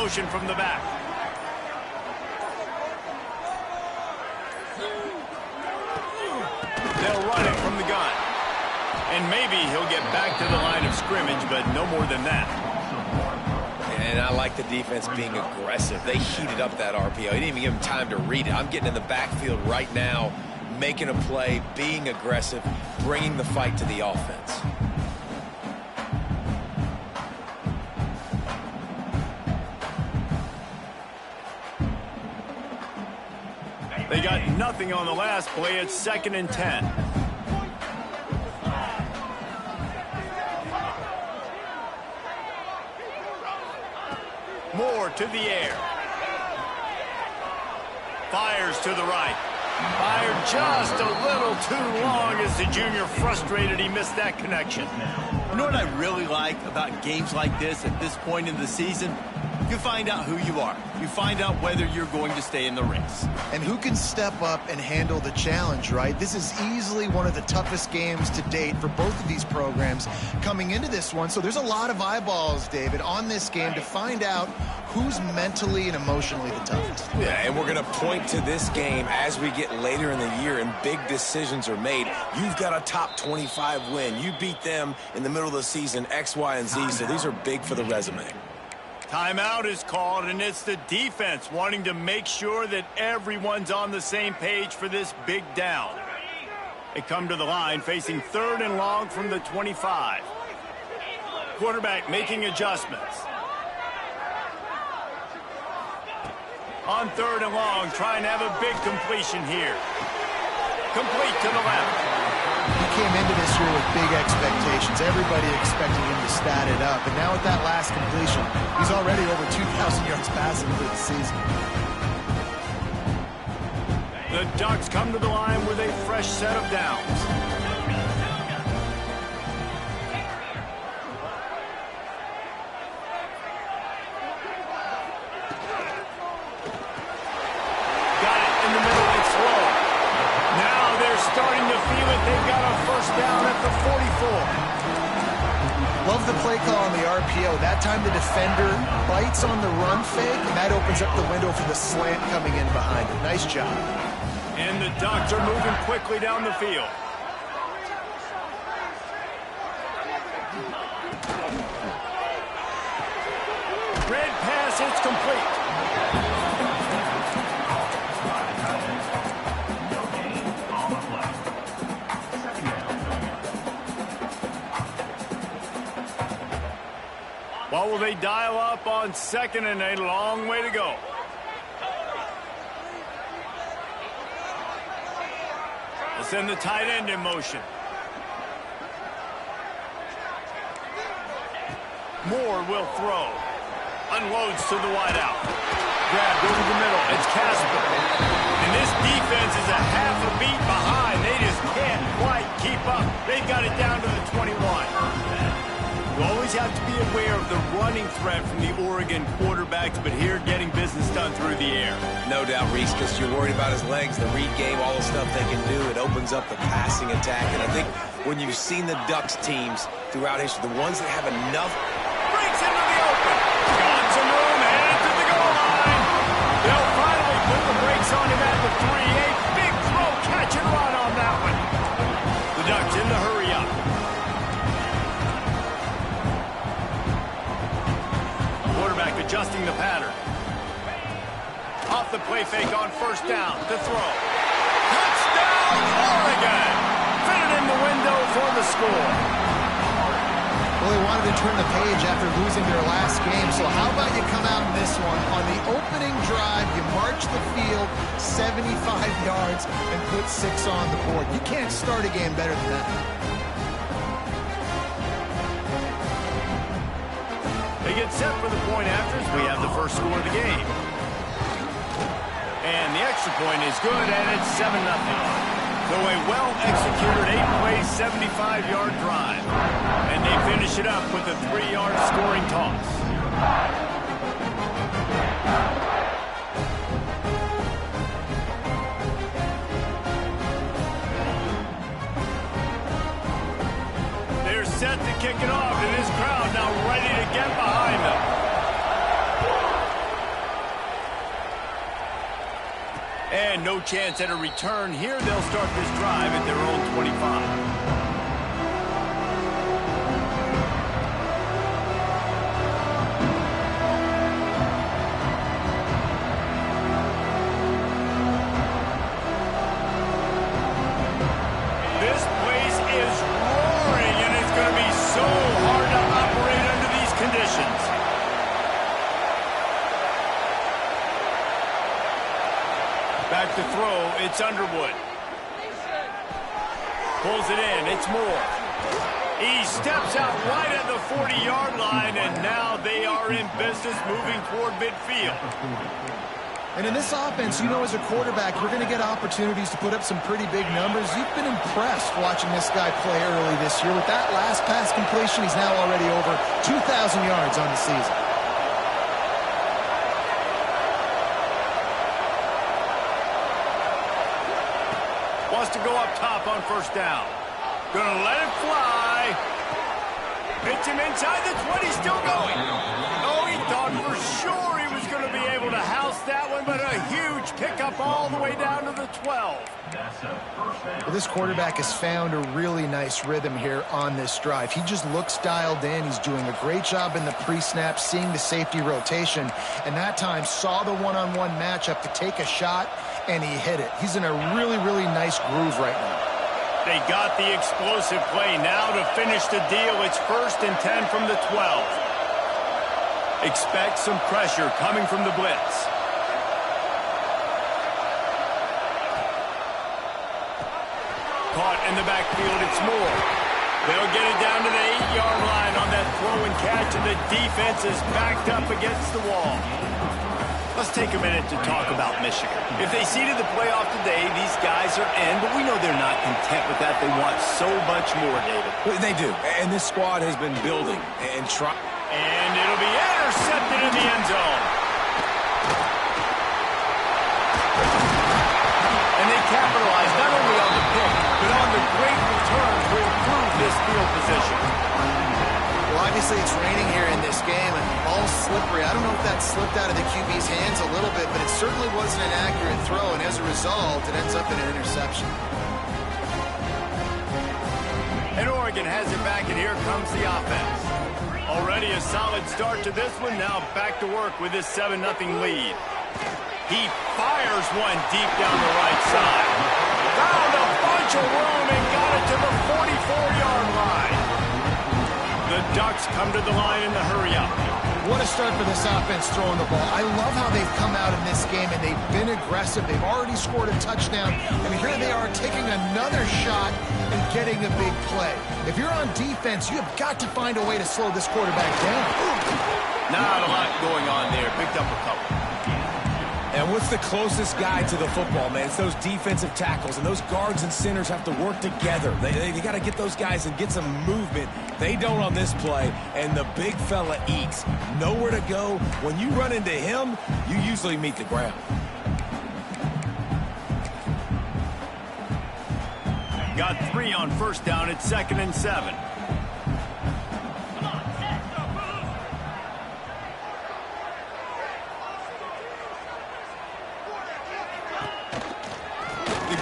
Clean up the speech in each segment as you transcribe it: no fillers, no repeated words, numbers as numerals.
motion from the back. They'll run it from the gun. And maybe he'll get back to the line of scrimmage, but no more than that. And I like the defense being aggressive. They heated up that RPO. He didn't even give him time to read it. I'm getting in the backfield right now, making a play, being aggressive, bringing the fight to the offense. They got nothing on the last play. It's 2nd and 10. Moore to the air. Fires to the right. Fired just a little too long as the junior frustrated he missed that connection. You know what I really like about games like this at this point in the season? You find out who you are. You find out whether you're going to stay in the race. And who can step up and handle the challenge, right? This is easily one of the toughest games to date for both of these programs coming into this one. So there's a lot of eyeballs, David, on this game to find out who's mentally and emotionally the toughest. Yeah, and we're going to point to this game as we get later in the year and big decisions are made. You've got a top 25 win. You beat them in the middle of the season, X, Y, and Z. So these are big for the resume. Timeout is called, and it's the defense wanting to make sure that everyone's on the same page for this big down. They come to the line facing 3rd and long from the 25. Quarterback making adjustments. On 3rd and long, trying to have a big completion here. Complete to the left. He came into this year with big expectations. Everybody expecting him to stat it up. And now with that last completion, he's already over 2,000 yards passing for the season. The Ducks come to the line with a fresh set of downs. Got it in the middle. It's slow. Now they're starting to feel it. They've got a first down at the 44. Love the play call on the RPO. That time the defender bites on the run fake, and that opens up the window for the slant coming in behind it. Nice job. And the Ducks are moving quickly down the field. Red pass, it's complete. What will they dial up on 2nd and a long way to go? They send the tight end in motion. Moore will throw. Unloads to the wideout. Grabbed over the middle. It's Casper. And this defense is a half a beat behind. They just can't quite keep up. They've got it down to the 21. You always have to be aware of the running threat from the Oregon quarterbacks, but here getting business done through the air. No doubt, Reese, because you're worried about his legs, the read game, all the stuff they can do. It opens up the passing attack. And I think when you've seen the Ducks teams throughout history, the ones that have enough. Breaks into the open. Got some room, headed to the goal line. They'll finally put the brakes on him at the 3. A big throw, catch and run on that one. The Ducks in the hurry up. Quarterback adjusting the pattern. Off the play fake on first down. To throw. Touchdown, Oregon! Fitted in the window for the score. Well, they wanted to turn the page after losing their last game, so how about you come out in this one? On the opening drive, you march the field 75 yards and put 6 on the board. You can't start a game better than that. They get set for the point after as we have the first score of the game. And the extra point is good, and it's 7-0. So a well-executed 8-play, 75-yard drive. And they finish it up with a 3-yard scoring toss. They're set to kick it off, and this crowd now ready to get behind them. And no chance at a return here. They'll start this drive at their own 25. Back to throw, it's Underwood. Pulls it in, it's Moore. He steps out right at the 40-yard line, and now they are in business moving toward midfield. And in this offense, you know, as a quarterback, you're going to get opportunities to put up some pretty big numbers. You've been impressed watching this guy play early this year. With that last pass completion, he's now already over 2,000 yards on the season. Wants to go up top on first down. Gonna let it fly. Hits him inside the 20, still going. Oh, he thought for sure he was going to be able to house that one, but a huge pickup all the way down to the 12. Well, this quarterback has found a really nice rhythm here on this drive. He just looks dialed in. He's doing a great job in the pre-snap, seeing the safety rotation, and that time saw the one-on-one matchup to take a shot, and he hit it. He's in a really, really nice groove right now. They got the explosive play. Now to finish the deal, it's 1st and 10 from the 12. Expect some pressure coming from the blitz. Caught in the backfield, it's Moore. They'll get it down to the 8-yard line on that throw and catch, and the defense is backed up against the wall. Let's take a minute to talk about Michigan. If they seeded the playoff today, these guys are in, but we know they're not content with that. They want so much more, David. Well, they do, and this squad has been building and trying. And it'll be intercepted in the end zone. And they capitalize not only on the pick, but on the great return to improve this field position. Well, obviously it's raining here in this game, and all slippery. I don't know if that slipped out of the QB's hands a little bit, but it certainly wasn't an accurate throw, and as a result, it ends up in an interception. And Oregon has it back, and here comes the offense. Already a solid start to this one. Now back to work with this 7-0 lead. He fires one deep down the right side. Found a bunch of room and got it to the 44-yard line. The Ducks come to the line in the hurry-up. What a start for this offense throwing the ball. I love how they've come out in this game, and they've been aggressive. They've already scored a touchdown, and here they are taking another shot and getting a big play. If you're on defense, you have got to find a way to slow this quarterback down. Not a lot going on there. Picked up a couple. And what's the closest guy to the football, man? It's those defensive tackles, and those guards and centers have to work together. They got to get those guys and get some movement. They don't on this play, and the big fella eats. Nowhere to go. When you run into him, you usually meet the ground. Got 3 on first down. It's 2nd and 7.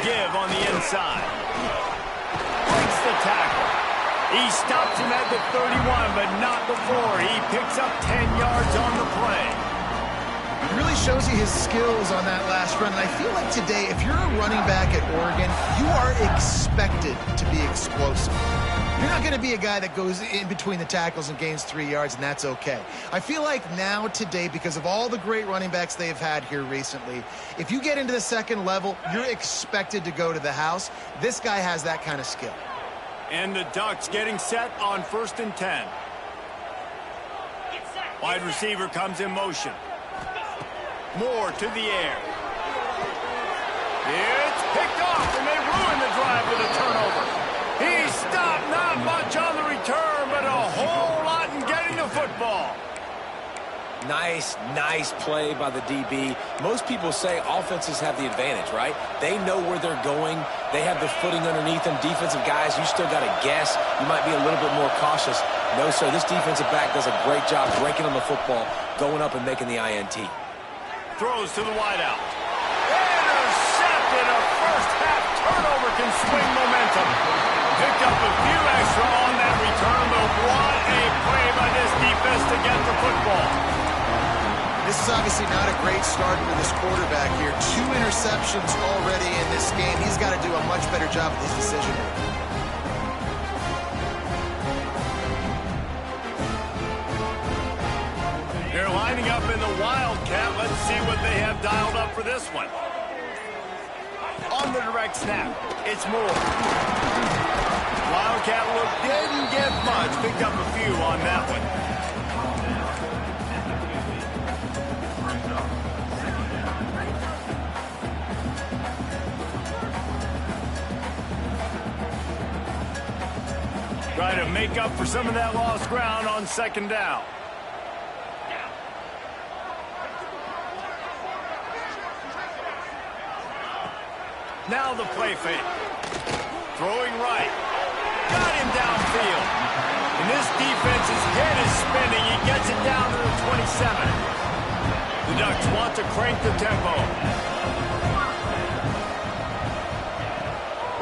Give on the inside. Breaks the tackle. He stops him at the 31, but not before. He picks up 10 yards on the play. It really shows you his skills on that last run. And I feel like today, if you're a running back at Oregon, you are expected to be explosive. You're not going to be a guy that goes in between the tackles and gains 3 yards, and that's okay. I feel like now today, because of all the great running backs they've had here recently, if you get into the second level, you're expected to go to the house. This guy has that kind of skill. And the Ducks getting set on 1st and 10. Wide receiver comes in motion. Moore to the air. It's picked off, and they ruin the drive with a turnover. He stopped, not much on the return, but a whole lot in getting the football. Nice play by the DB. Most people say offenses have the advantage, right? They know where they're going. They have the footing underneath them. Defensive guys, you still got to guess. You might be a little bit more cautious. No, sir, this defensive back does a great job breaking on the football, going up and making the INT. Throws to the wideout. Intercepted! first half turnover can swing momentum. Picked up a few extra on that return, but what a play by this defense to get the football. This is obviously not a great start for this quarterback here. 2 interceptions already in this game. He's got to do a much better job with his decision making. They're lining up in the Wildcat. Let's see what they have dialed up for this one. On the direct snap, it's Moore. Wildcat look didn't get much. Picked up a few on that one. Try to make up for some of that lost ground on second down. Now the play fake. Throwing right. Got him downfield. And this defense's head is spinning. He gets it down to the 27. The Ducks want to crank the tempo.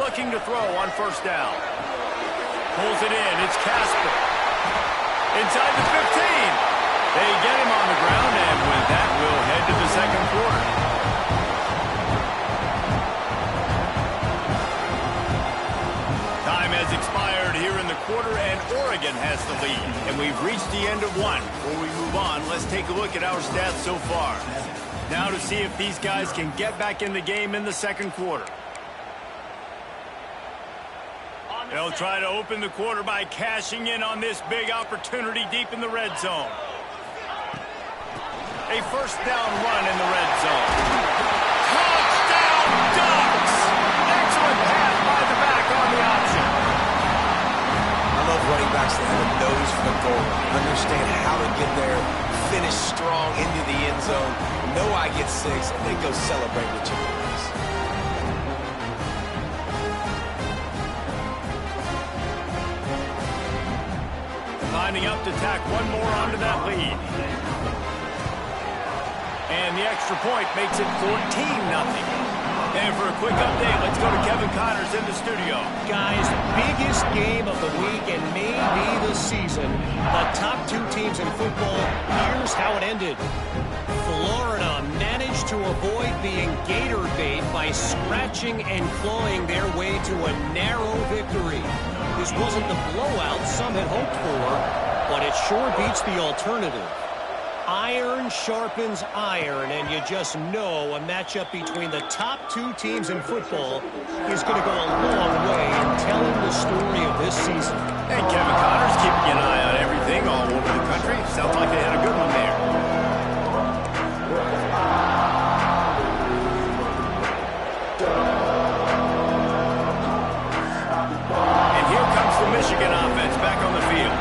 Looking to throw on first down. Pulls it in. It's Casper. Inside the 15. They get him on the ground, and with that, we'll head to the second quarter. Time has expired here in the quarter, and Oregon has the lead. And we've reached the end of one. Before we move on, let's take a look at our stats so far. Now to see if these guys can get back in the game in the second quarter. They'll try to open the quarter by cashing in on this big opportunity deep in the red zone. A first down run in the red zone. Touchdown, Ducks! Excellent pass by the back on the option. I love running backs that have a nose for the goal line. Understand how to get there, finish strong into the end zone, know I get 6, and then go celebrate with your boys. Lining up to tack one more onto that lead. And the extra point makes it 14-0. And for a quick update, let's go to Kevin Connors in the studio. Guys, biggest game of the week and maybe the season. The top 2 teams in football, here's how it ended. Florida managed to avoid being Gator bait by scratching and clawing their way to a narrow victory. This wasn't the blowout some had hoped for, but it sure beats the alternative. Iron sharpens iron, and you just know a matchup between the top 2 teams in football is going to go a long way in telling the story of this season. And Kevin Connors keeping an eye on everything all over the country. Sounds like they had a good one there. And here comes the Michigan offense back on the field.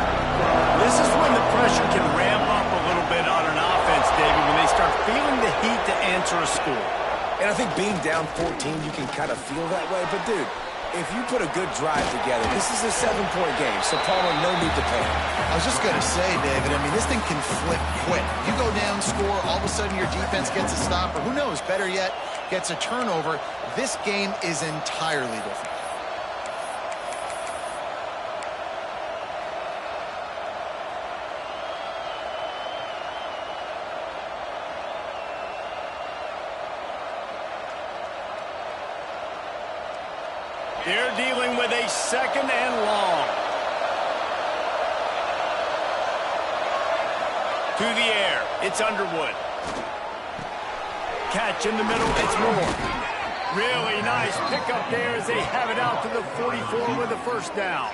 This is when the pressure can ramp up a little bit on an offense, David, when they start feeling the heat to answer a score. And I think being down 14, you can kind of feel that way. But, dude, if you put a good drive together, this is a 7-point game. So, Palmer, no need to panic. I was just going to say, David, I mean, this thing can flip quick. You go down, score, all of a sudden your defense gets a stop, or who knows, better yet, gets a turnover. This game is entirely different. They're dealing with a second and long. To the air, it's Underwood. Catch in the middle, it's Moore. Really nice pickup there as they have it out to the 44 with a first down.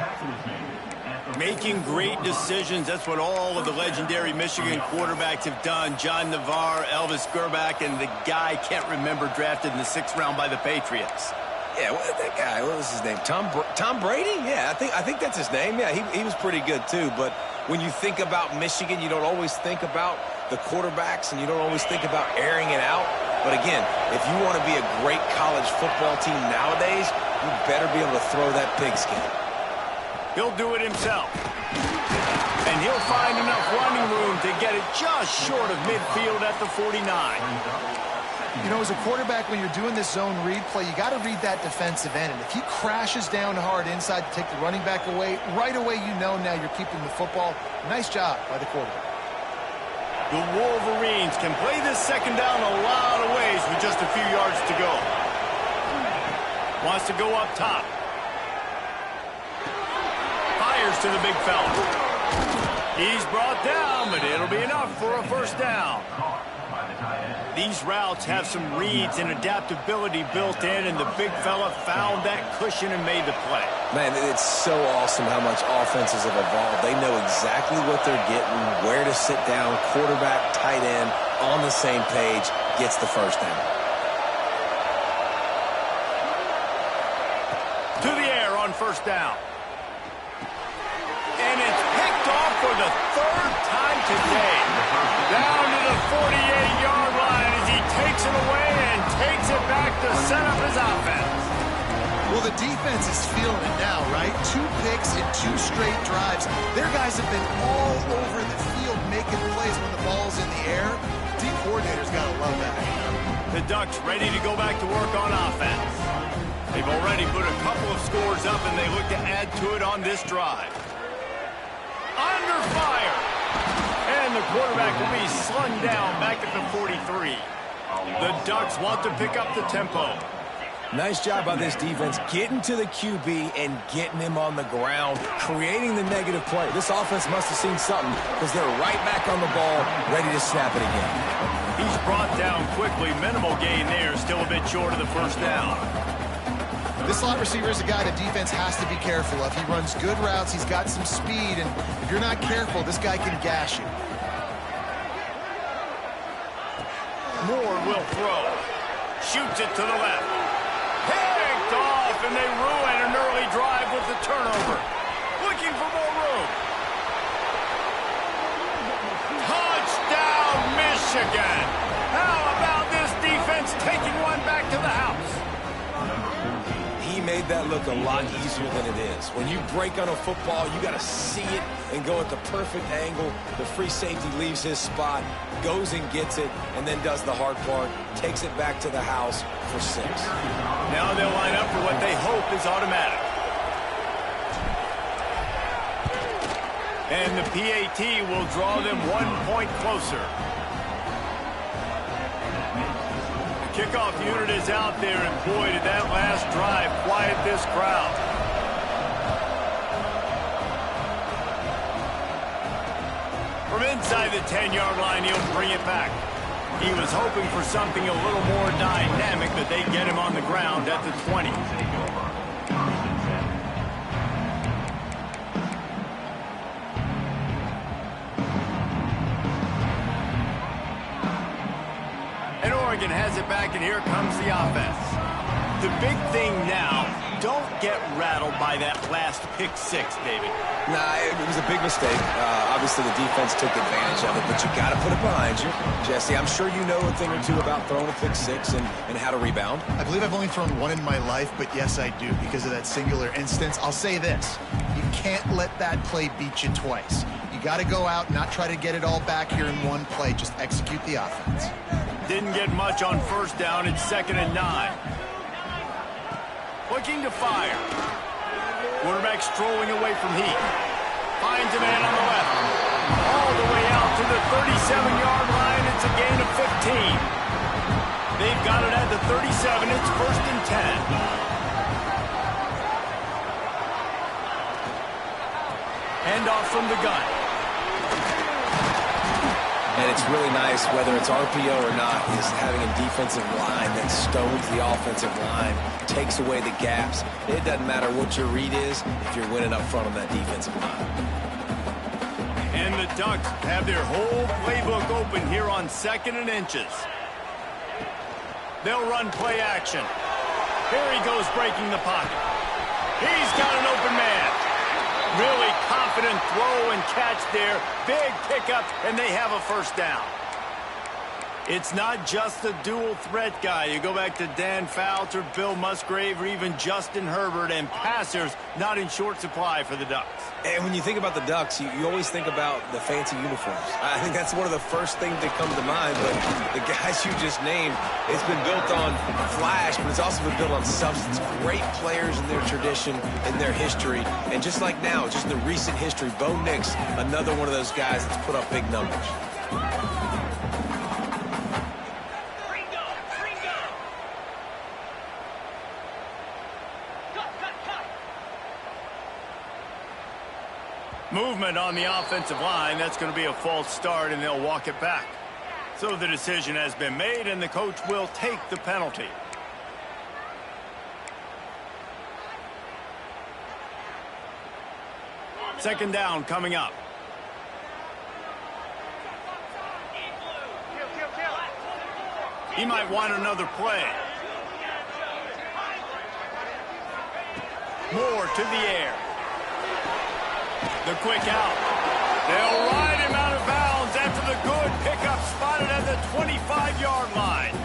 Making great decisions, that's what all of the legendary Michigan quarterbacks have done. John Navarre, Elvis Gerbach, and the guy, can't remember, drafted in the 6th round by the Patriots. Yeah, that guy, what was his name? Tom Brady? Yeah, I think that's his name. Yeah, he was pretty good too. But when you think about Michigan, you don't always think about the quarterbacks, and you don't always think about airing it out. But again, if you want to be a great college football team nowadays, you better be able to throw that pigskin. He'll do it himself. And he'll find enough running room to get it just short of midfield at the 49. You know, as a quarterback, when you're doing this zone read play, you got to read that defensive end. And if he crashes down hard inside to take the running back away, right away you know now you're keeping the football. Nice job by the quarterback. The Wolverines can play this second down a lot of ways with just a few yards to go. Wants to go up top. Fires to the big fella. He's brought down, but it'll be enough for a first down. These routes have some reads and adaptability built in, and the big fella found that cushion and made the play. Man, it's so awesome how much offenses have evolved. They know exactly what they're getting, where to sit down, quarterback, tight end, on the same page, gets the first down. To the air on first down. And it's picked off for the third time today. Down to the 48-yard line as he takes it away and takes it back to set up his offense. Well, the defense is feeling it now, right? 2 picks in 2 straight drives. Their guys have been all over the field making plays when the ball's in the air. D coordinator's got to love that. The Ducks ready to go back to work on offense. They've already put a couple of scores up, and they look to add to it on this drive. Under fire. And the quarterback will be slung down back at the 43. The Ducks want to pick up the tempo. Nice job by this defense getting to the QB and getting him on the ground, creating the negative play. This offense must have seen something because they're right back on the ball, ready to snap it again. He's brought down quickly. Minimal gain there, still a bit short of the first down. This slot receiver is a guy the defense has to be careful of. He runs good routes. He's got some speed, and if you're not careful, this guy can gash you. Moore will throw. Shoots it to the left. Picked off, and they ruin an early drive with the turnover. Looking for more room. Touchdown, Michigan. How about this defense taking one back to the house? He made that look a lot easier than it is. When you break on a football, you got to see it and go at the perfect angle. The free safety leaves his spot, goes and gets it, and then does the hard part, takes it back to the house for 6. Now they'll line up for what they hope is automatic. And the PAT will draw them 1 point closer. Kickoff unit is out there, and boy, did that last drive quiet this crowd. From inside the 10-yard line, he'll bring it back. He was hoping for something a little more dynamic, but they get him on the ground at the 20. Oregon has it back, and here comes the offense. The big thing now, don't get rattled by that last pick-6, David. Nah, it was a big mistake. Obviously, the defense took advantage of it, but you got to put it behind you. Jesse, I'm sure you know a thing or two about throwing a pick-6 and how to rebound. I believe I've only thrown 1 in my life, but yes, I do because of that singular instance. I'll say this. You can't let that play beat you twice. You got to go out, not try to get it all back here in one play. Just execute the offense. Didn't get much on first down. It's 2nd and 9. Looking to fire. Quarterback strolling away from Heat. Finds a man on the left. All the way out to the 37-yard line. It's a gain of 15. They've got it at the 37. It's 1st and 10. Handoff from the gun. And it's really nice, whether it's RPO or not, is having a defensive line that stones the offensive line, takes away the gaps. It doesn't matter what your read is if you're winning up front on that defensive line. And the Ducks have their whole playbook open here on 2nd and inches. They'll run play action. Here he goes breaking the pocket. He's got an open man. Really confident throw and catch there. Big pickup, and they have a first down. It's not just the dual threat guy. You go back to Dan Fouts or Bill Musgrave or even Justin Herbert, and passers not in short supply for the Ducks. And when you think about the Ducks, you always think about the fancy uniforms. I think that's one of the first things that comes to mind, but the guys you just named, it's been built on flash, but it's also been built on substance. Great players in their tradition, in their history, and just like now, just the recent history, Bo Nix, another one of those guys that's put up big numbers. Movement on the offensive line. That's going to be a false start, and they'll walk it back. So the decision has been made, and the coach will take the penalty. Second down coming up. He might want another play. Moore to the air. The quick out. They'll ride him out of bounds after the good pickup spotted at the 25-yard line.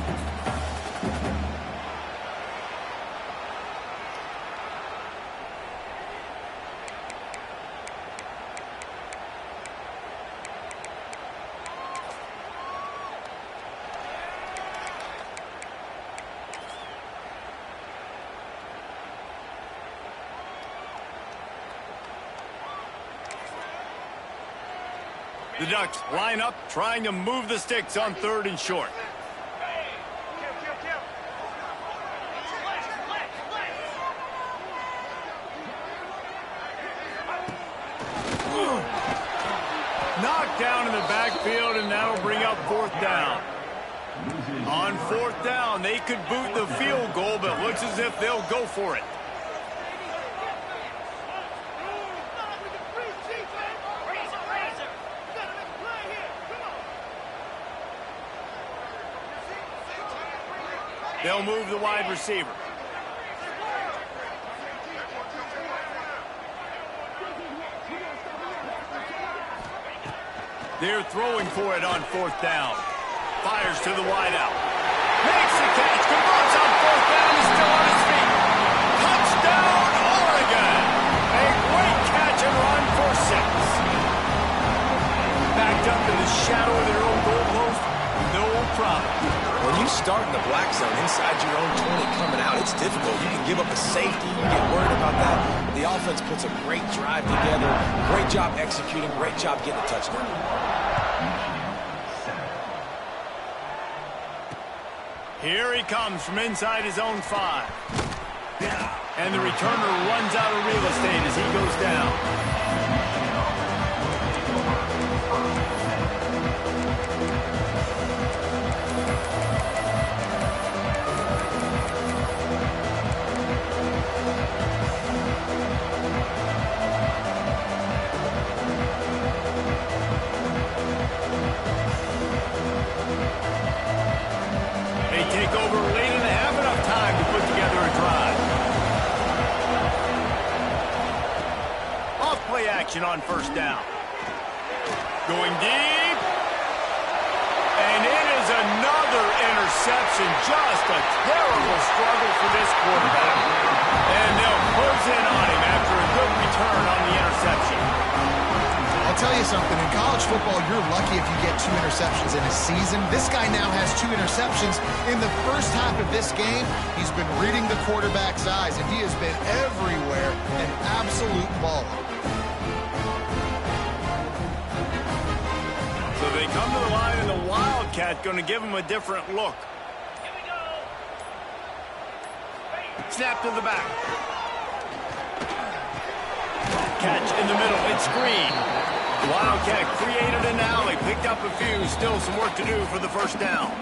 The Ducks line up, trying to move the sticks on 3rd and short. Knocked down in the backfield, and that'll bring up 4th down. On 4th down, they could boot the field goal, but looks as if they'll go for it. They'll move the wide receiver. They're throwing for it on 4th down. Fires to the wideout. Makes the catch. Converts on 4th down. He's still on his feet. Touchdown, Oregon. A great catch and run for 6. Backed up in the shadow of their own goal post. No problem. When you start in the black zone inside your own 20 coming out, it's difficult. You can give up a safety. You get worried about that. The offense puts a great drive together. Great job executing. Great job getting a touchdown. Here he comes from inside his own 5. And the returner runs out of real estate as he goes down. On 1st down. Going deep. And it is another interception. Just a terrible struggle for this quarterback. And they'll close in on him after a good return on the interception. I'll tell you something. In college football, you're lucky if you get 2 interceptions in a season. This guy now has 2 interceptions. In the first half of this game, he's been reading the quarterback's eyes, and he has been everywhere, an absolute baller. So they come to the line, and the Wildcat going to give him a different look. Here we go. Snap to the back. Catch in the middle. It's screen. Wildcat created an alley, picked up a few. Still some work to do for the 1st down.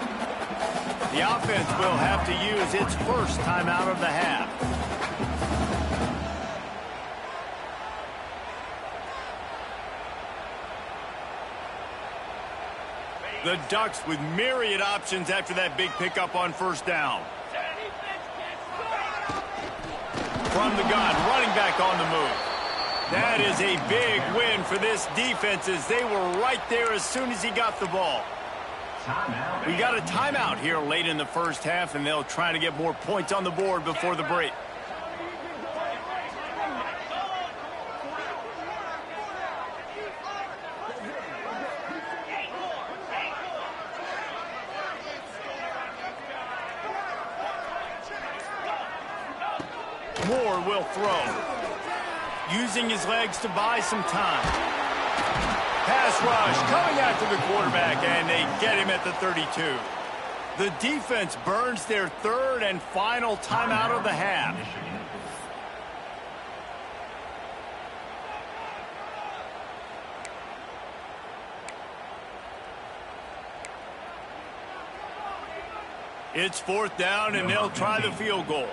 The offense will have to use its first timeout of the half. The Ducks with myriad options after that big pickup on 1st down. From the gun, running back on the move. That is a big win for this defense as they were right there as soon as he got the ball. We got a timeout here late in the first half, and they'll try to get more points on the board before the break. Moore will throw. Using his legs to buy some time. Pass rush coming after the quarterback, and they get him at the 32. The defense burns their third and final timeout of the half. It's fourth down, and they'll try the field goal.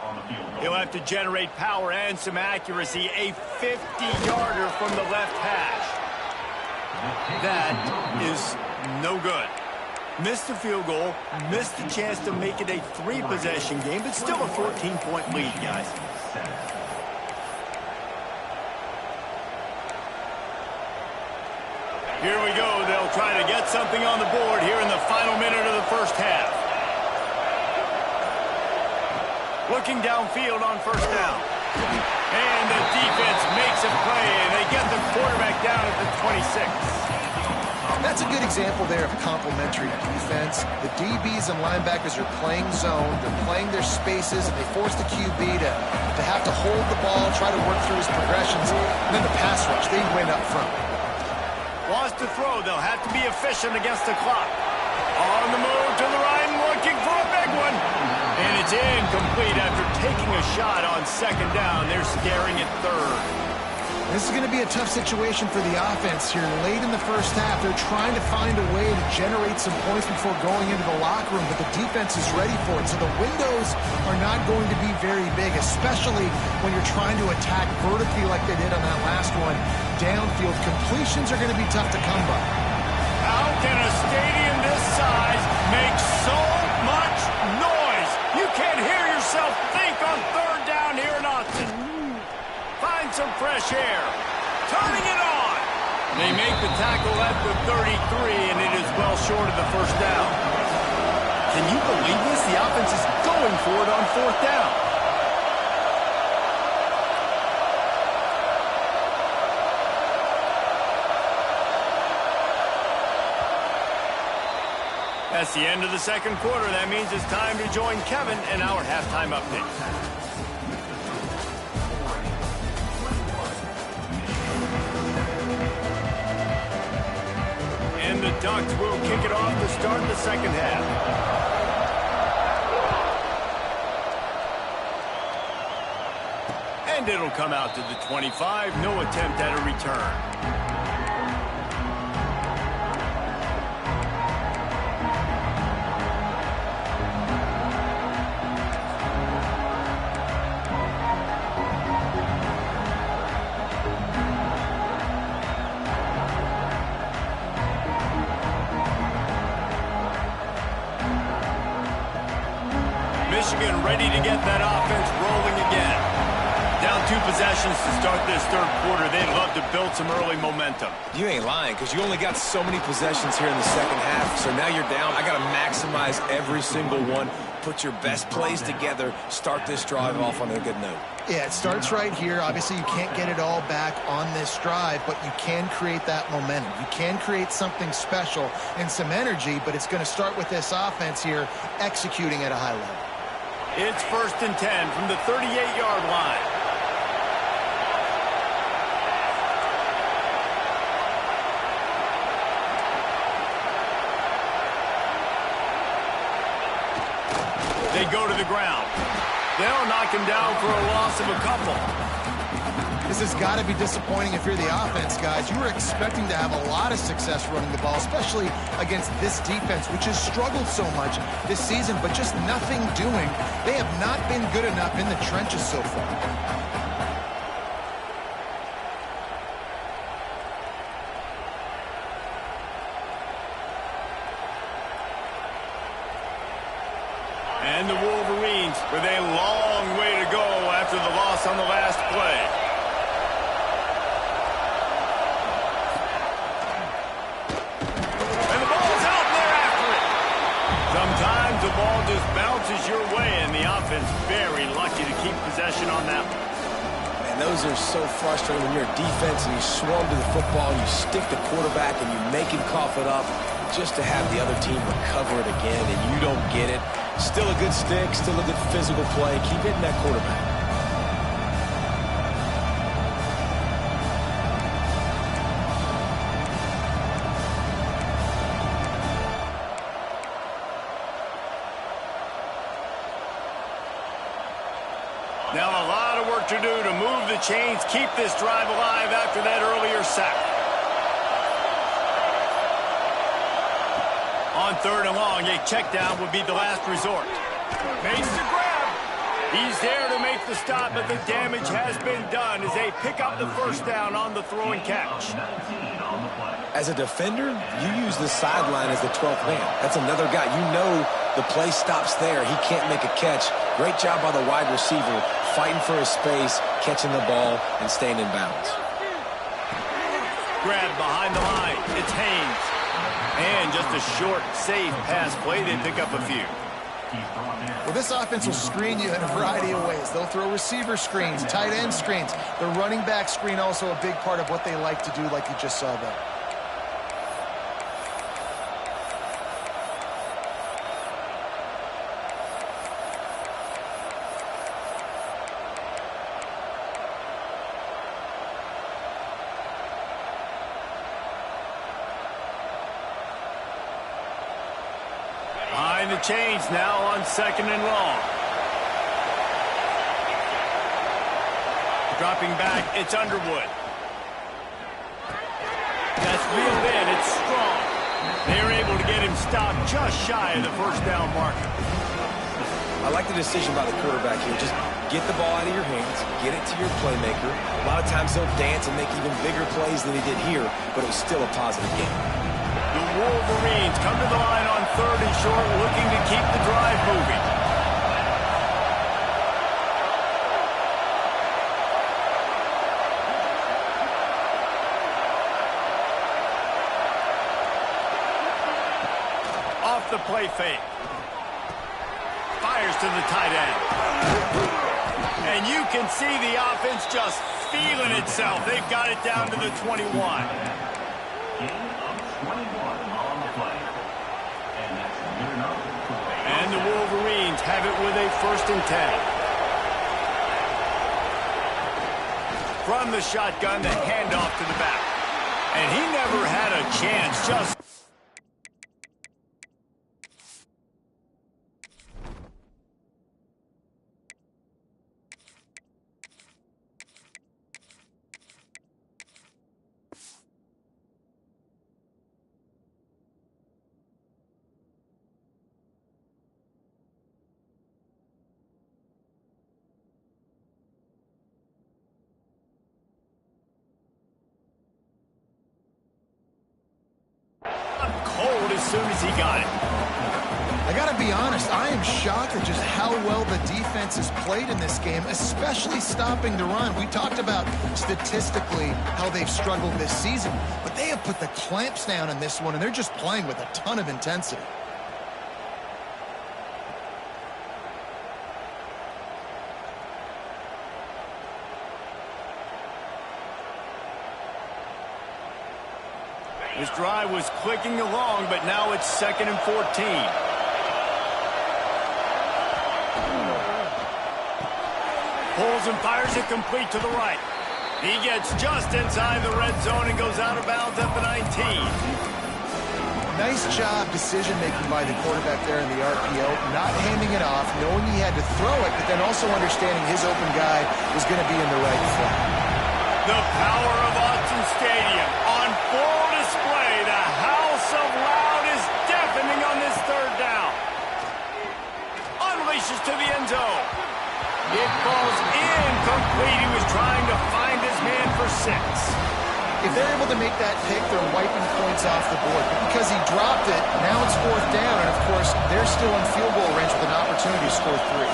He'll have to generate power and some accuracy. A 50-yarder from the left hash. That is no good. Missed the field goal, missed the chance to make it a 3-possession game, but still a 14-point lead, guys. Here we go. They'll try to get something on the board here in the final minute of the first half. Looking downfield on first down. And the defense makes a play, and they get the quarterback down at the 26. That's a good example there of complementary defense. The DBs and linebackers are playing zone. They're playing their spaces, and they force the QB to have to hold the ball, try to work through his progressions. And then the pass rush, they win up front. Wants to throw. They'll have to be efficient against the clock. On the move to the right, looking for a big one. And it's incomplete after taking a shot on second down. They're staring at third. This is going to be a tough situation for the offense here. Late in the first half, they're trying to find a way to generate some points before going into the locker room, but the defense is ready for it. So the windows are not going to be very big, especially when you're trying to attack vertically like they did on that last one. Downfield completions are going to be tough to come by. How can a stadium this size make so much noise? You can't hear yourself think on third down here in Austin. Find some fresh air. Turning it on. They make the tackle at the 33, and it is well short of the first down. Can you believe this? The offense is going for it on fourth down. That's the end of the second quarter. That means it's time to join Kevin in our halftime update. And the Ducks will kick it off to start the second half. And it'll come out to the 25. No attempt at a return. Michigan ready to get that offense rolling again. Down 2 possessions to start this third quarter. They'd love to build some early momentum. You ain't lying, because you only got so many possessions here in the second half, so now you're down. I got to maximize every single one. Put your best plays together. Start this drive off on a good note. Yeah, it starts right here. Obviously, you can't get it all back on this drive, but you can create that momentum. You can create something special and some energy, but it's going to start with this offense here executing at a high level. It's 1st and 10 from the 38-yard line. They go to the ground. They'll knock him down for a loss of a couple. This has got to be disappointing if you're the offense, guys. You were expecting to have a lot of success running the ball, especially against this defense, which has struggled so much this season, but just nothing doing. They have not been good enough in the trenches so far. And the Wolverines with a long way to go after the loss on the last play. And the ball's out there after it. offense very lucky to keep possession on that one. And those are so frustrating when you're a defense and you swarm to the football, and you stick the quarterback, and you make him cough it up just to have the other team recover it again, and you don't get it. Still a good stick, still a good physical play. Keep hitting that quarterback. Now a lot of work to do to move the chains, keep this drive alive after that earlier sack. On 3rd and long, a check down would be the last resort. Makes the grab. He's there to make the stop, but the damage has been done as they pick up the first down on the throw and catch. As a defender, you use the sideline as the 12th man. That's another guy. You know the play stops there. He can't make a catch. Great job by the wide receiver, fighting for his space, catching the ball, and staying in bounds. Grab behind the line. It's Haynes. And just a short, safe pass play. They pick up a few. Well, this offense will screen you in a variety of ways. They'll throw receiver screens, tight end screens. The running back screen also a big part of what they like to do, like you just saw there. Behind the chains now on 2nd and long. Dropping back, it's Underwood. That's reeled in, it's strong. They're able to get him stopped just shy of the first down marker. I like the decision by the quarterback here. Just get the ball out of your hands, get it to your playmaker. A lot of times he'll dance and make even bigger plays than he did here, but it was still a positive game. The Wolverines come to the line on 3rd and short, looking to keep the drive moving. Off the play fake. Fires to the tight end. And you can see the offense just feeling itself. They've got it down to the 21. And the Wolverines have it with a 1st and 10. From the shotgun, the handoff to the back. And he never had a chance, just... cold as soon as he got it. I gotta be honest, I am shocked at just how well the defense has played in this game, especially stopping the run. We talked about statistically how they've struggled this season, but they have put the clamps down in this one, and they're just playing with a ton of intensity. This drive was clicking along, but now it's 2nd and 14. Pulls and fires it complete to the right. He gets just inside the red zone and goes out of bounds at the 19. Nice job decision-making by the quarterback there in the RPO, not handing it off, knowing he had to throw it, but then also understanding his open guy was going to be in the right flat. The power of Autzen Stadium on full display. The house of loud is deafening on this 3rd down. Unleashes to the end zone. It falls incomplete. He was trying to find his man for 6. If they're able to make that pick, they're wiping points off the board. But because he dropped it, now it's 4th down. And, of course, they're still in field goal range with an opportunity to score 3.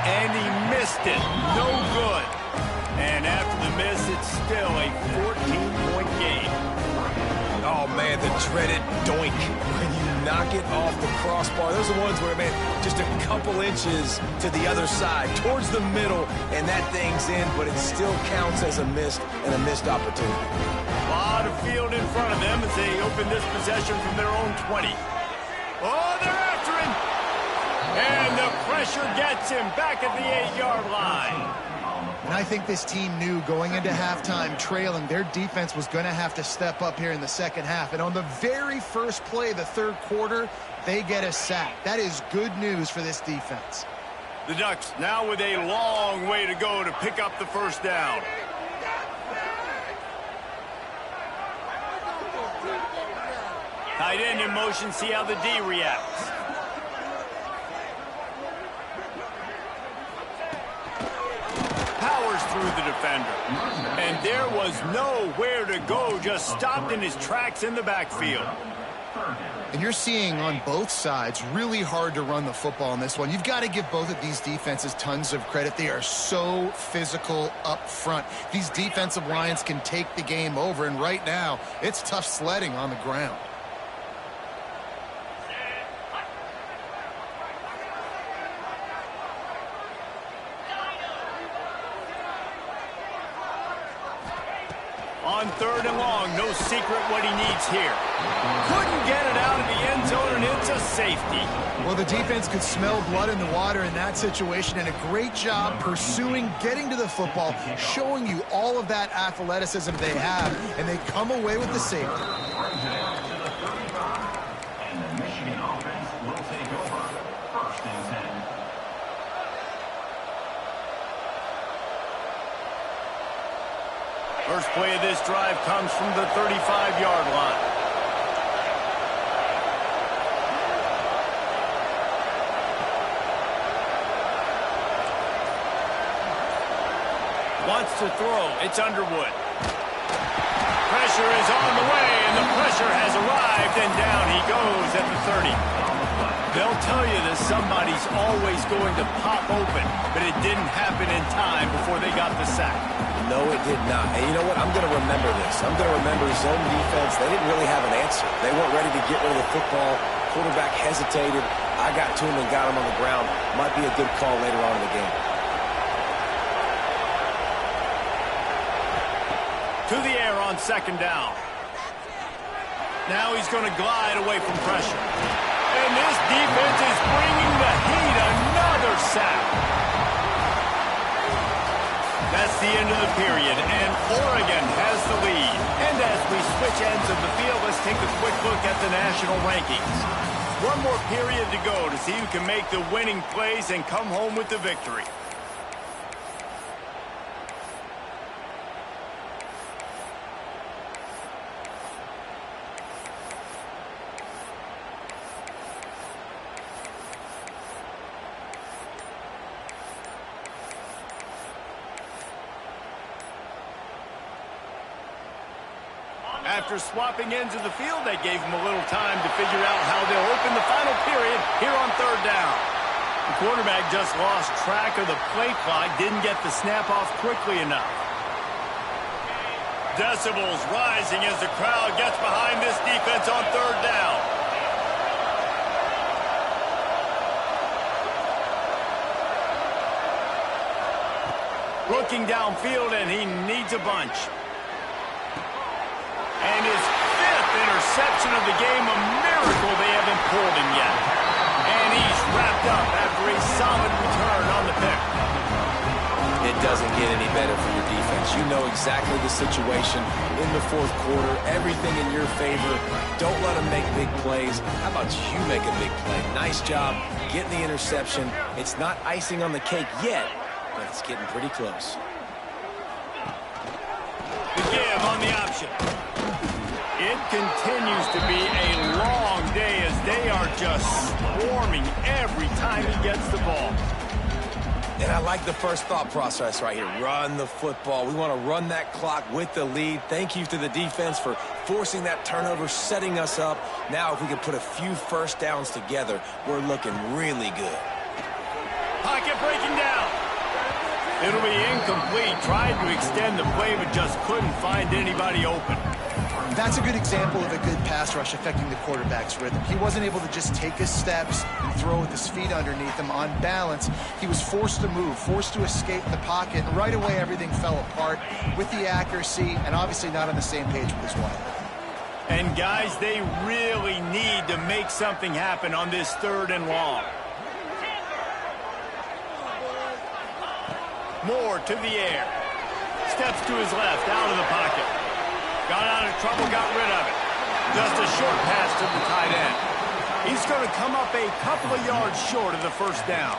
And he missed it. No good. And after the miss, it's still a 14-point game. Oh, man, the dreaded doink. When you knock it off the crossbar, those are ones where, man, just a couple inches to the other side, towards the middle, and that thing's in, but it still counts as a missed opportunity. A lot of field in front of them as they open this possession from their own 20. Oh, they're after him. And the pressure gets him back at the 8-yard line. And I think this team knew going into halftime trailing, their defense was going to have to step up here in the second half. And on the very first play of the third quarter, they get a sack. That is good news for this defense. The Ducks now with a long way to go to pick up the first down. Tight end in motion, see how the D reacts. Powers through the defender. And there was nowhere to go, just stopped in his tracks in the backfield. And you're seeing on both sides really hard to run the football in this one. You've got to give both of these defenses tons of credit. They are so physical up front. These defensive lines can take the game over, and right now it's tough sledding on the ground. On third and long, no secret what he needs here. Couldn't get it out of the end zone, and it's a safety. Well, the defense could smell blood in the water in that situation, and a great job pursuing, getting to the football, showing you all of that athleticism they have, and they come away with the safety. First play of this drive comes from the 35-yard line. Wants to throw. It's Underwood. Pressure is on the way, and the pressure has arrived, and down he goes at the 30. They'll tell you that somebody's always going to pop open, but it didn't happen in time before they got the sack. No, it did not. And you know what? I'm going to remember this. I'm going to remember zone defense. They didn't really have an answer. They weren't ready to get rid of the football. Quarterback hesitated. I got to him and got him on the ground. Might be a good call later on in the game. To the air on second down. Now he's going to glide away from pressure. And this defense is bringing the heat. Another sack. That's the end of the period, and Oregon has the lead. And as we switch ends of the field, let's take a quick look at the national rankings. One more period to go to see who can make the winning plays and come home with the victory. After swapping ends of the field, that gave them a little time to figure out how they'll open the final period here on third down. The quarterback just lost track of the play clock, didn't get the snap off quickly enough. Decibels rising as the crowd gets behind this defense on third down. Looking downfield, and he needs a bunch. And his fifth interception of the game, a miracle they haven't pulled him yet. And he's wrapped up after a solid return on the pick. It doesn't get any better for your defense. You know exactly the situation in the fourth quarter, everything in your favor. Don't let them make big plays. How about you make a big play? Nice job getting the interception. It's not icing on the cake yet, but it's getting pretty close. The give on the option. It continues to be a long day as they are just swarming every time he gets the ball. And I like the first thought process right here. Run the football. We want to run that clock with the lead. Thank you to the defense for forcing that turnover, setting us up. Now if we can put a few first downs together, we're looking really good. Pocket breaking down. It'll be incomplete. Tried to extend the play, but just couldn't find anybody open. That's a good example of a good pass rush affecting the quarterback's rhythm. He wasn't able to just take his steps and throw with his feet underneath him on balance. He was forced to move, forced to escape the pocket, and right away everything fell apart with the accuracy and obviously not on the same page with his wife. And guys, they really need to make something happen on this 3rd and long. Moore to the air. Steps to his left, out of the pocket. Got out of trouble, got rid of it. Just a short pass to the tight end. He's going to come up a couple of yards short of the first down.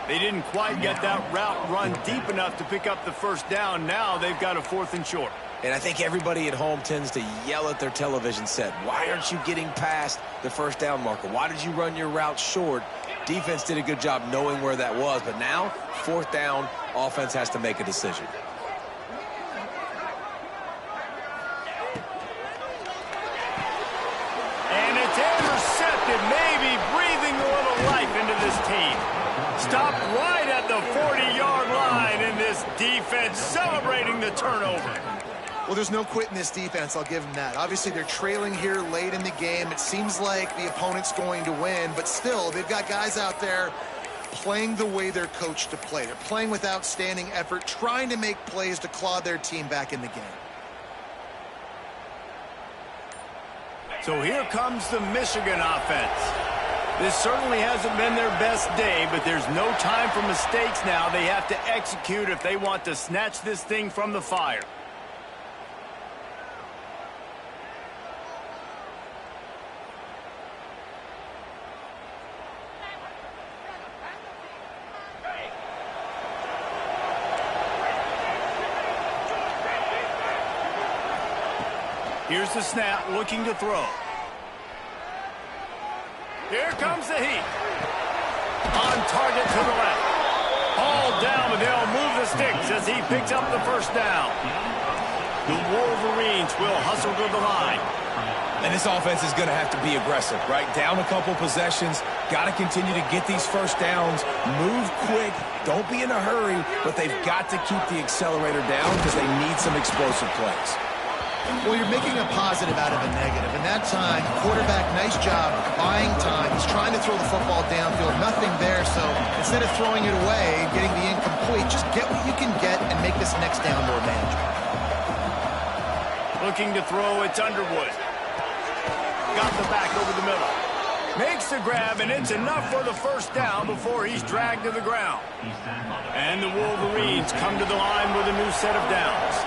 They didn't quite get that route run deep enough to pick up the first down. Now they've got a 4th and short. And I think everybody at home tends to yell at their television set. Why aren't you getting past the first down marker? Why did you run your route short? Defense did a good job knowing where that was. But now, 4th down, offense has to make a decision. And it's intercepted, maybe breathing a little life into this team. Stopped right at the 40-yard line, and this defense celebrating the turnover. Well, there's no quit in this defense, I'll give them that. Obviously, they're trailing here late in the game. It seems like the opponent's going to win, but still, they've got guys out there playing the way they're coached to play. They're playing with outstanding effort, trying to make plays to claw their team back in the game. So here comes the Michigan offense. This certainly hasn't been their best day, but there's no time for mistakes now. They have to execute if they want to snatch this thing from the fire. Here's the snap, looking to throw. Here comes the heat. On target to the left. All down, but they'll move the sticks as he picks up the first down. The Wolverines will hustle to the line. And this offense is going to have to be aggressive, right? Down a couple possessions. Got to continue to get these first downs. Move quick. Don't be in a hurry, but they've got to keep the accelerator down because they need some explosive plays. Well, you're making a positive out of a negative. And that time, quarterback, nice job buying time. He's trying to throw the football downfield. Nothing there, so instead of throwing it away and getting the incomplete, just get what you can get and make this next down more manageable. Looking to throw, it's Underwood. Got the back over the middle. Makes the grab, and it's enough for the first down before he's dragged to the ground. And the Wolverines come to the line with a new set of downs.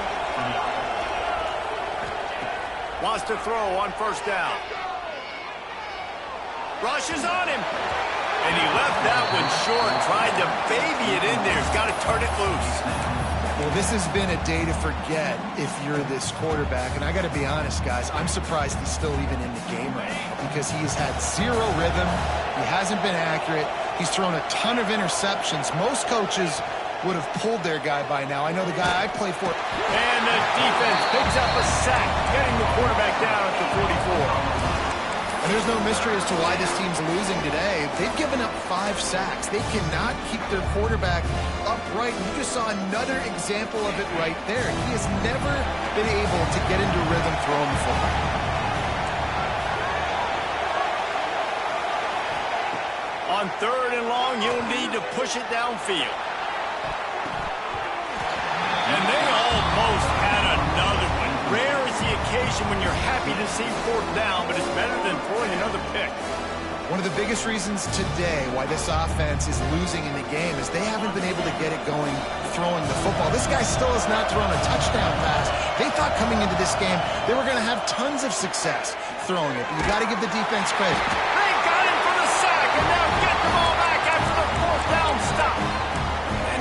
Wants to throw on first down. Rushes on him. And he left that one short. Tried to baby it in there. He's got to turn it loose. Well, this has been a day to forget if you're this quarterback. And I got to be honest, guys, I'm surprised he's still even in the game right now because he has had zero rhythm. He hasn't been accurate. He's thrown a ton of interceptions. Most coaches would have pulled their guy by now. I know the guy I play for. And the defense picks up a sack, getting the quarterback down at the 44. And there's no mystery as to why this team's losing today. They've given up 5 sacks. They cannot keep their quarterback upright. You just saw another example of it right there. He has never been able to get into rhythm throwing the football. On 3rd and long, he'll need to push it downfield. And they almost had another one. Rare is the occasion when you're happy to see 4th down, but it's better than throwing another pick. One of the biggest reasons today why this offense is losing in the game is they haven't been able to get it going throwing the football. This guy still has not thrown a touchdown pass. They thought coming into this game they were going to have tons of success throwing it, but you got to give the defense credit. They got him for the sack, and now get the ball back after the 4th down stop.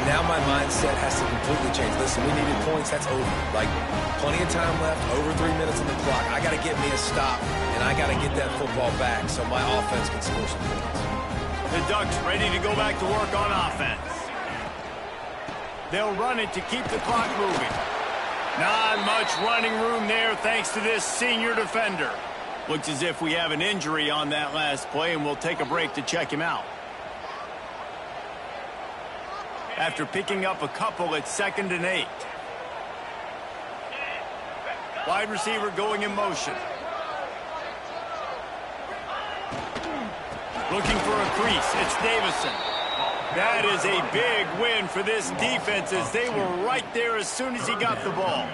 Now my mindset has to completely change. Listen, we needed points. That's over. Like, plenty of time left, over 3 minutes on the clock. I got to get me a stop, and I got to get that football back so my offense can score some points. The Ducks ready to go back to work on offense. They'll run it to keep the clock moving. Not much running room there thanks to this senior defender. Looks as if we have an injury on that last play, and we'll take a break to check him out. after picking up a couple at 2nd and 8. Wide receiver going in motion. Looking for a crease. It's Davison. That is a big win for this defense as they were right there as soon as he got the ball.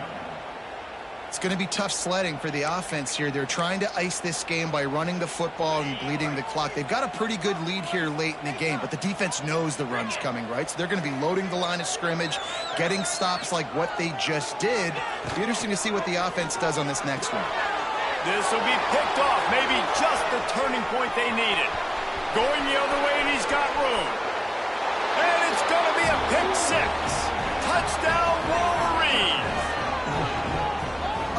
It's going to be tough sledding for the offense here. They're trying to ice this game by running the football and bleeding the clock. They've got a pretty good lead here late in the game, but the defense knows the run's coming, right? So they're going to be loading the line of scrimmage, getting stops like what they just did. It'll be interesting to see what the offense does on this next one. This will be picked off. Maybe just the turning point they needed. Going the other way, and he's got room. And it's going to be a pick 6. Touchdown, Wolverines.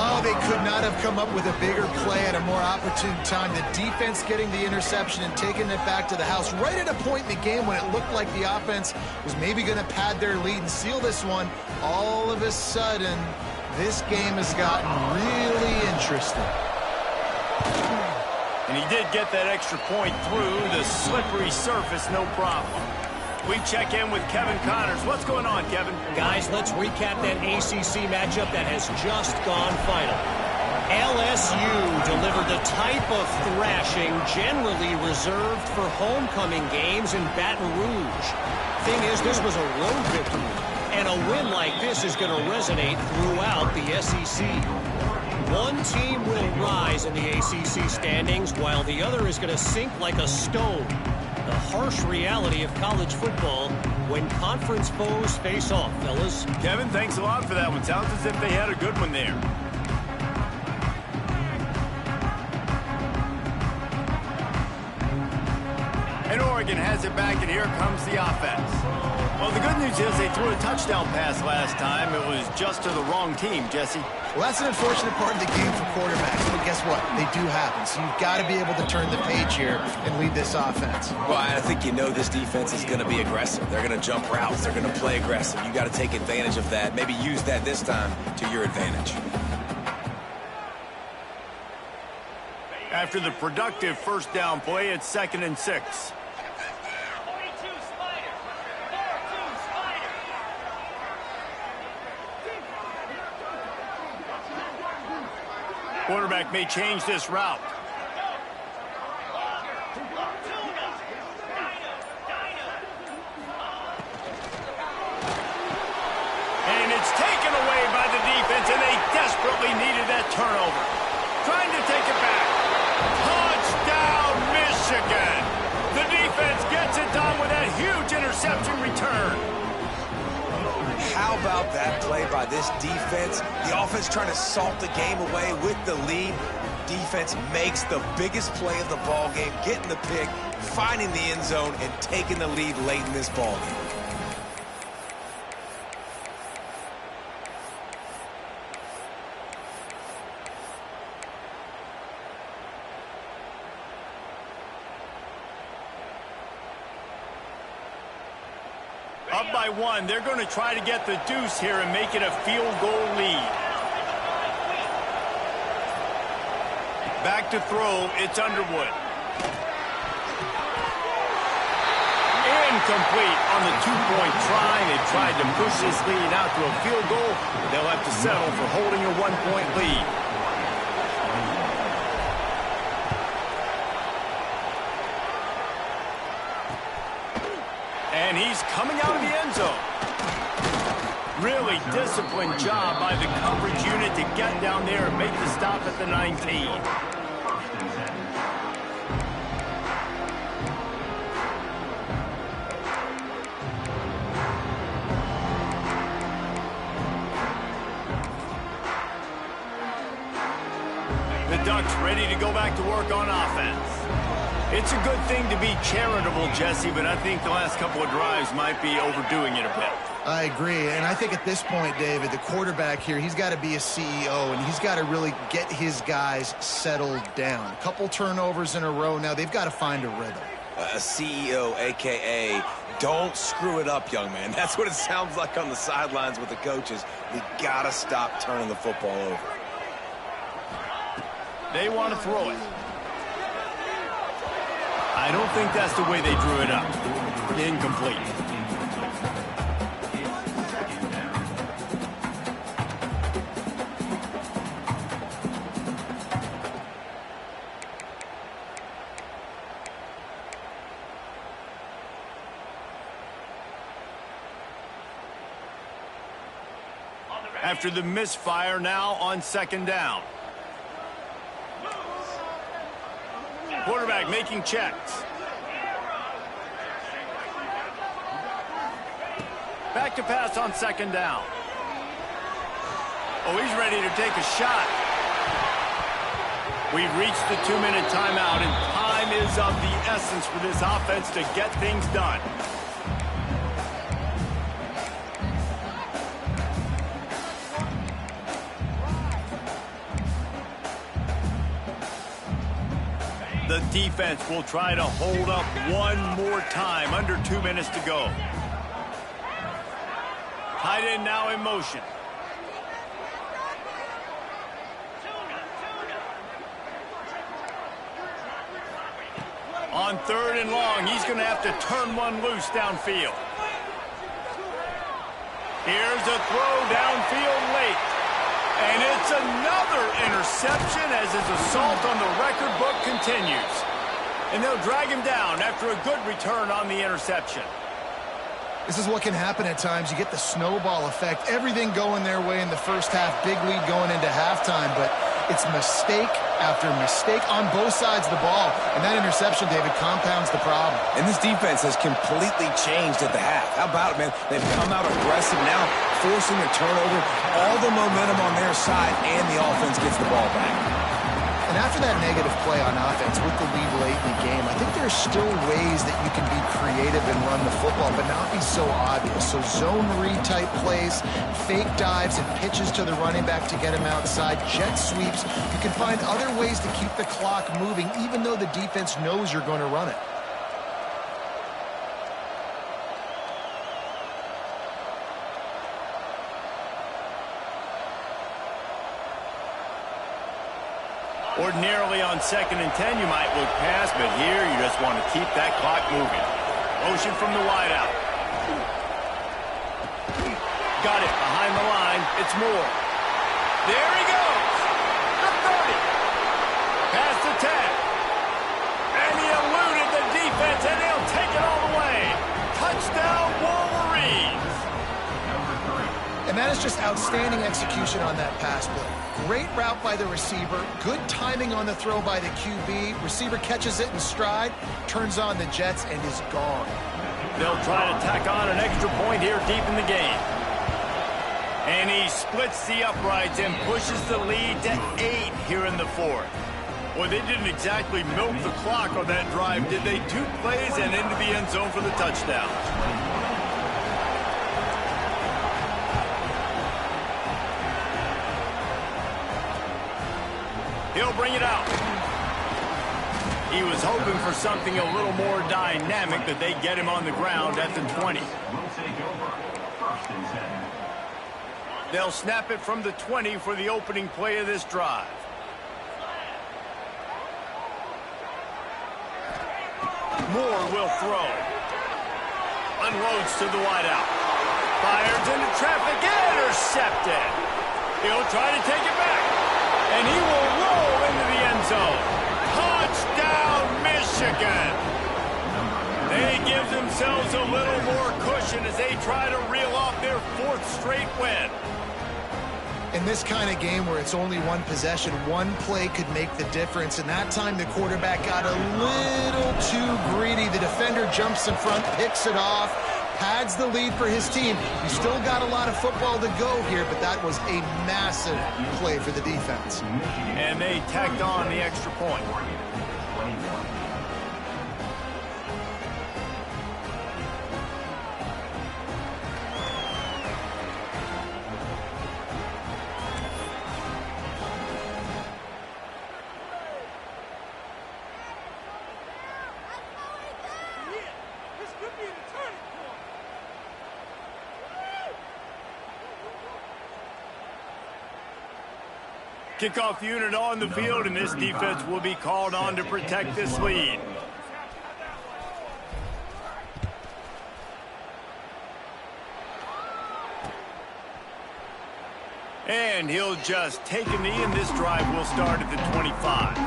Oh, they could not have come up with a bigger play at a more opportune time. The defense getting the interception and taking it back to the house right at a point in the game when it looked like the offense was maybe going to pad their lead and seal this one. All of a sudden, this game has gotten really interesting. And he did get that extra point through the slippery surface, no problem. We check in with Kevin Connors. What's going on, Kevin? Guys, let's recap that ACC matchup that has just gone final. LSU delivered the type of thrashing generally reserved for homecoming games in Baton Rouge. Thing is, this was a road victory, and a win like this is going to resonate throughout the SEC. One team will rise in the ACC standings, while the other is going to sink like a stone. The harsh reality of college football when conference foes face off, fellas. Kevin, thanks a lot for that one. Sounds as if they had a good one there. And Oregon has it back, and here comes the offense. Well, the good news is they threw a touchdown pass last time. It was just to the wrong team, Jesse. Well, that's an unfortunate part of the game for quarterbacks, but guess what? They do happen, so you've got to be able to turn the page here and lead this offense. Well, I think you know this defense is going to be aggressive. They're going to jump routes. They're going to play aggressive. You got to take advantage of that. Maybe use that this time to your advantage. After the productive first down play, it's 2nd and 6. Quarterback may change this route. And it's taken away by the defense, and they desperately needed that turnover. Trying to take it back. Touchdown, Michigan! The defense gets it done with that huge interception return. How about that play by this defense? The offense trying to salt the game away with the lead. Defense makes the biggest play of the ball game, getting the pick, finding the end zone, and taking the lead late in this ball game. Up by 1, they're going to try to get the deuce here and make it a field goal lead. Back to throw, it's Underwood. Incomplete on the two-point try. They tried to push this lead out to a field goal. They'll have to settle for holding a one-point lead. And he's coming out of the end zone. Really disciplined job by the coverage unit to get down there and make the stop at the 19. The Ducks ready to go back to work on offense. It's a good thing to be charitable, Jesse, but I think the last couple of drives might be overdoing it a bit. I agree, and I think at this point, David, the quarterback here, he's got to be a CEO, and he's got to really get his guys settled down. A couple turnovers in a row now. They've got to find a rhythm. A CEO, a.k.a. don't screw it up, young man. That's what it sounds like on the sidelines with the coaches. We got to stop turning the football over. They want to throw it. I don't think that's the way they drew it up. Incomplete. After the misfire, now on second down. Quarterback making checks. Back to pass on second down. Oh, he's ready to take a shot. We've reached the 2-minute timeout, and time is of the essence for this offense to get things done. The defense will try to hold up one more time. Under 2 minutes to go. Tight end now in motion. On third and long, he's going to have to turn one loose downfield. Here's a throw downfield late. And it's another interception as his assault on the record book continues. And they'll drag him down after a good return on the interception. This is what can happen at times. You get the snowball effect. Everything going their way in the first half. Big lead going into halftime. But it's mistake after mistake on both sides of the ball. And that interception, David, compounds the problem. And this defense has completely changed at the half. How about it, man? They've come out aggressive now, forcing a turnover. All the momentum on their side, and the offense gets the ball back. And after that negative play on offense with the lead late in the game, I think there's still ways that you can be creative and run the football, but not be so obvious. So zone read type plays, fake dives and pitches to the running back to get him outside, jet sweeps. You can find other ways to keep the clock moving, even though the defense knows you're going to run it. Ordinarily on 2nd and 10, you might look past, but here you just want to keep that clock moving. Motion from the wideout. Got it behind the line. It's Moore. There he goes. The 30. Past the 10. And he eluded the defense, and they'll take it all the way. Touchdown, Wolverines. And that is just outstanding execution on that pass play. Great route by the receiver. Good timing on the throw by the QB. Receiver catches it in stride, turns on the jets, and is gone. They'll try to tack on an extra point here deep in the game. And he splits the uprights and pushes the lead to 8 here in the 4th. Well, they didn't exactly milk the clock on that drive, did they? 2 plays and into the end zone for the touchdown. He'll bring it out. He was hoping for something a little more dynamic, that they get him on the ground at the 20. They'll snap it from the 20 for the opening play of this drive. Moore will throw. Unloads to the wideout. Fires into traffic. Intercepted. He'll try to take it back. And he will roll into the end zone. Touchdown, Michigan. They give themselves a little more cushion as they try to reel off their 4th straight win. In this kind of game where it's only one possession, one play could make the difference. And that time the quarterback got a little too greedy. The defender jumps in front, picks it off, pads the lead for his team. We still got a lot of football to go here, but that was a massive play for the defense. And they tacked on the extra point. Kickoff unit on the field, and this defense will be called on to protect this lead. And he'll just take a knee, and this drive will start at the 25.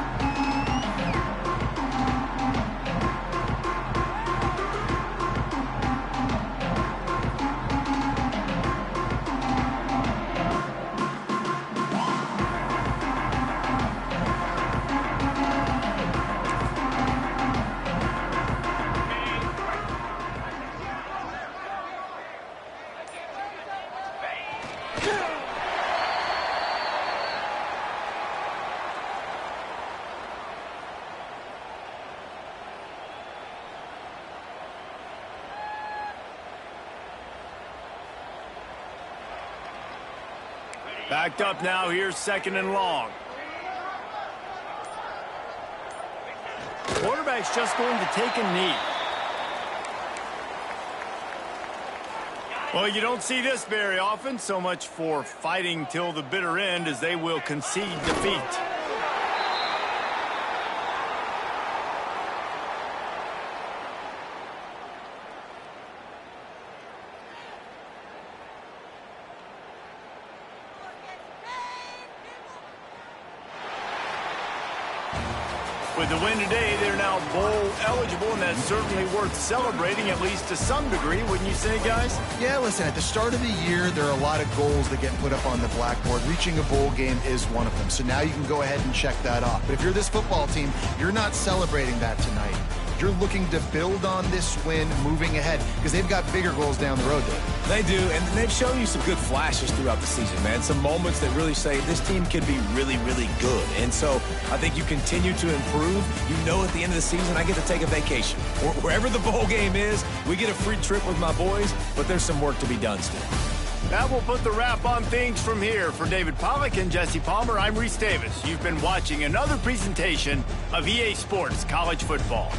Backed up now. Here's 2nd and long. Quarterback's just going to take a knee. Well, you don't see this very often. So much for fighting till the bitter end, as they will concede defeat. With the win today, they're now bowl eligible, and that's certainly worth celebrating, at least to some degree, wouldn't you say, guys? Yeah, listen, at the start of the year, there are a lot of goals that get put up on the blackboard. Reaching a bowl game is one of them. So now you can go ahead and check that off. But if you're this football team, you're not celebrating that tonight. You're looking to build on this win moving ahead because they've got bigger goals down the road, Dave. They do, and they've shown you some good flashes throughout the season, man. Some moments that really say this team could be really, really good. And so I think you continue to improve. You know at the end of the season, I get to take a vacation. Wherever the bowl game is, we get a free trip with my boys, but there's some work to be done still. That will put the wrap on things from here. For David Pollack and Jesse Palmer, I'm Reese Davis. You've been watching another presentation of EA Sports College Football.